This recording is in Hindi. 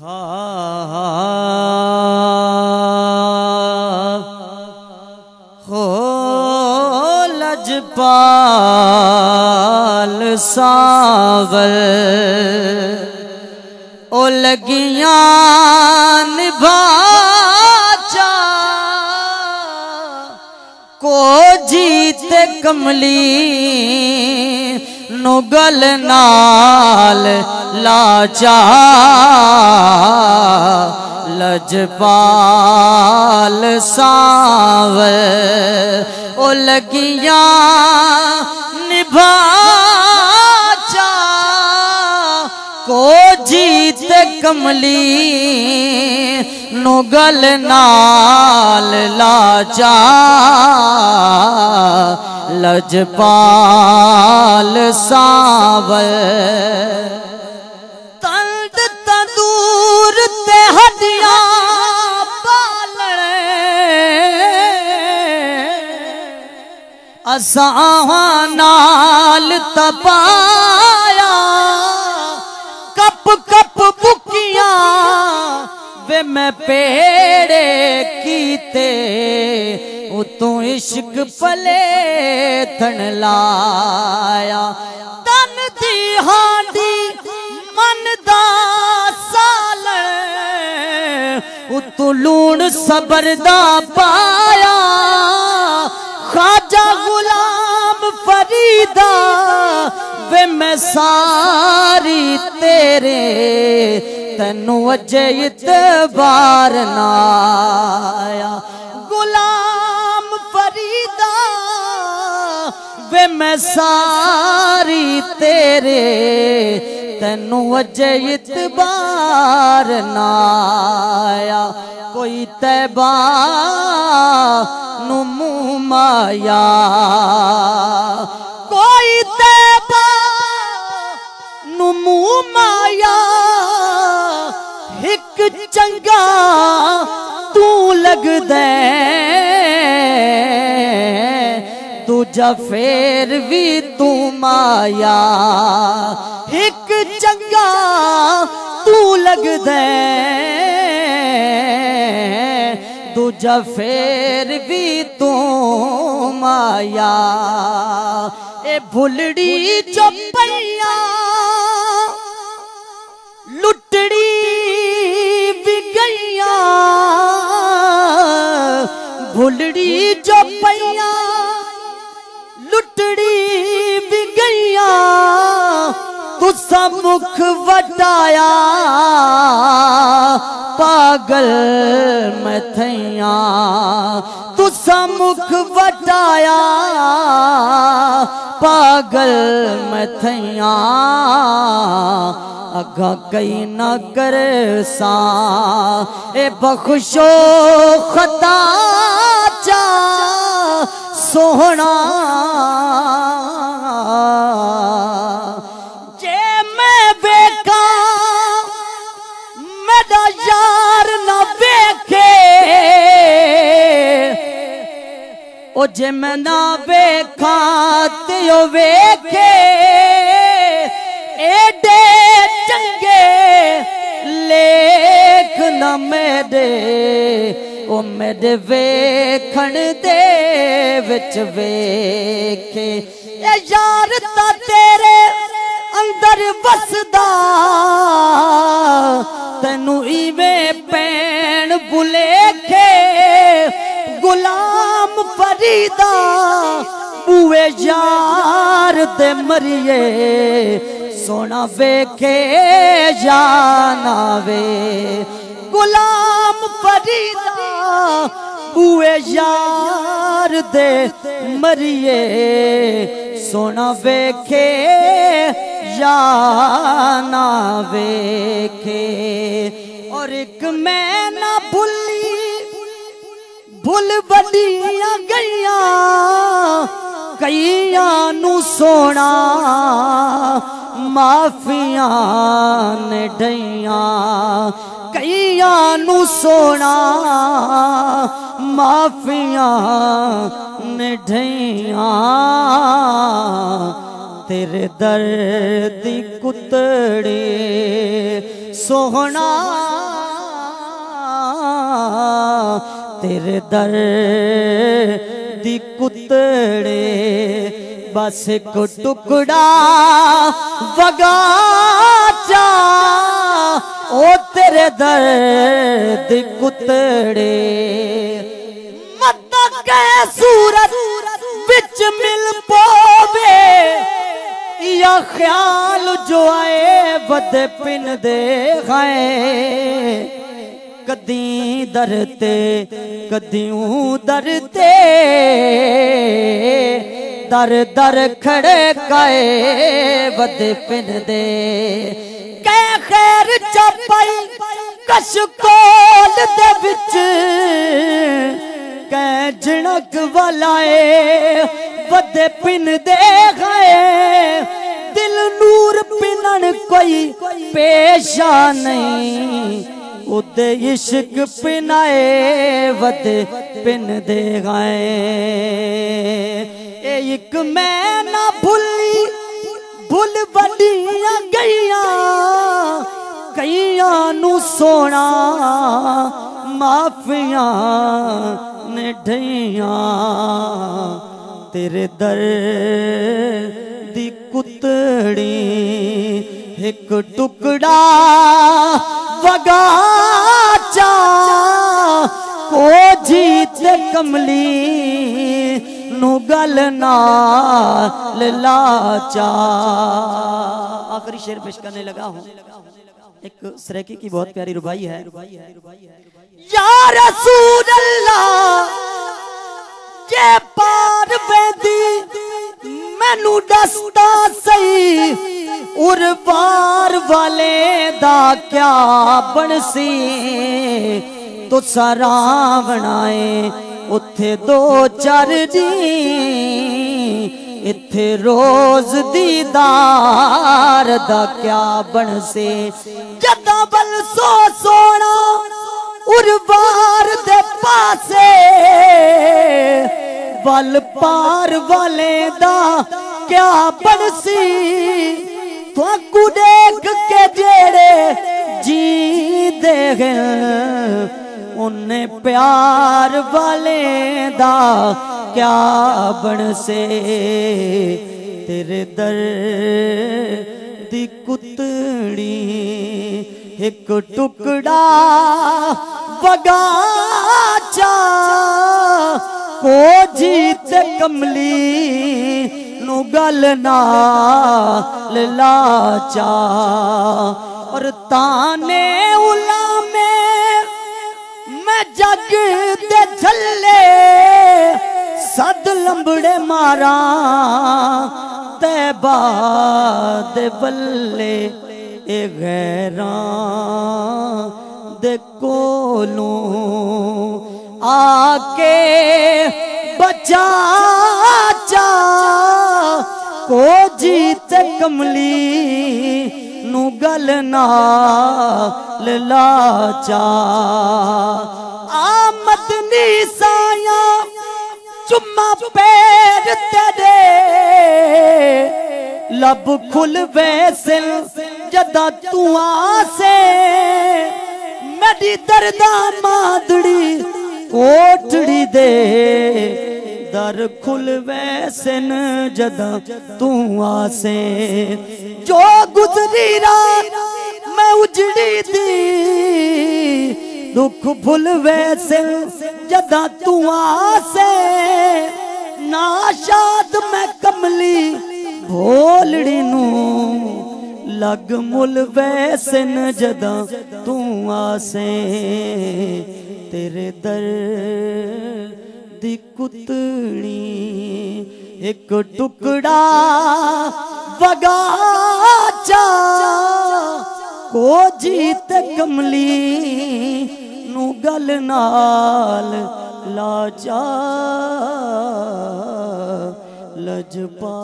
हो लजपाल सावल ओ लगियां निभाचा को जीत कमली नुगल नाल लाचा लजपाल सावल ओ लगियां निभाचा को जीत कमली नुगल नाल लाचा लजपाल सावल तंद तंदूर ते हड्डियां पालने असां नाल तपाया कप कप बुकियां वे मैं पेड़े कीते उतों इश्क पले थन लाया तन दी हांडी मन दा सालण उतों लूण सबर दा पाया ख्वाजा गुलाम फरीदा वे मैं सारी तेरे तेनू अजे इतबार ना आया गुलाम फरीदा वे मैं सारी तेरे तेनू अजे इतबार ना आया कोई तैबा नु मुँह माया कोई तैबा नु मुँह माया एक चंगा तू लगदे दूजा फेर भी तू माया एक चंगा तू लगदे दूजा फेर भी तू माया ए भुलड़ी चपैया लुटड़ी भी गईया भुलड़ी चपैया लुटड़ी भी गईया तुसा मुख वटाया पागल मैं थैया तुसा मुख वटाया पागल मैं थैया अगा कई न कर सा ए बख्शो खता चा सोहना जे मैं बेका मेरा यार न बेखे ओ जे मैं ना बेखा ते ओ वेखे एडे चंगे लेख न मेरे ओ मेरे वेखण दे विच वेखे ए यार ता तेरे अंदर बसदा तेनू इवें पैण बुलेखे गुलाम फरीदा बुए यार दे मरिए सोना वेखे जाना वे गुलाम फरीदा बुए यार दे मरिए सोना वेखे जाना वेखे और एक मैं ना भुली भुल बड़िया गईया कईया नू सोना माफिया ने ढैया कईया नू सोना माफिया ने ढैया तेरे दर्द दी कुतड़े सोहना तेरे दर दी कुतड़े बस को टुकड़ा वगा चा ओ तेरे दर दी कुतड़े मत के सूरत बिच मिल पोवे या ख्याल जो आए बद पिन दे खाए कदी दरते कदियों दरते दर दर खड़े काए बद पिन दे कै खैर चपाई कश कोल दे विच कै झिणक वालाए बद पिन दे खाए दिल नूर पिनन कोई पेशा नहीं उदे इश्क पिनाए वद पिन दे गाए एक मैं ना भूली भूल बड़िया गईया कईया नू सोना माफिया ने ढैया तेरे दर दी कुतड़ी एक टुकड़ा वगा चा को जीत कमली नू गल नाल लाचा। आखिरी शेर पेश करने लगा हूँ। एक सरेकी की बहुत प्यारी रुबाई है। या रसूल अल्लाह के पार वेदी मैनू दसदा सही उरबार वाले दा क्या बनसी तो सरावणाए उथे दो चार जी इथे रोज दीदार दा क्या बनसे जदा बल सो सोना उरबार दे पासे वल पार वाले दा क्या बनसी थोकू देख के जेड़े जी दे उन्हें प्यार वाले दा क्या बनसे तेरे दर दी कुतड़ी एक टुकड़ा वगा चा को जीत कमली नू गल नाल लाचा और ताने उलामे मैं जग दे झल्ले सद लंबड़े मारा तैबा दे बल्ले ए गैरां दे कोलों आके बचा चा को जीत कमली नू गल नाल लाचा आमद निसाया चुम्मा पैर तेरे लब खुल वैसिल जदा तू आसे मेरी दर्दा मादड़ी कोठड़ी दे दर खुल वैसन जदा तू आसे जो गुजरी रात मैं उजड़ी दी दुख भुल वैसन जदा तू आसे नाशाद मैं कमली भोलड़ी नू लग मुल वैसन जदा तू आसे तेरे दर दी कुतड़ी एक टुकड़ा वगा चा को जीत कमली नू गल नाल लाचा लजपा।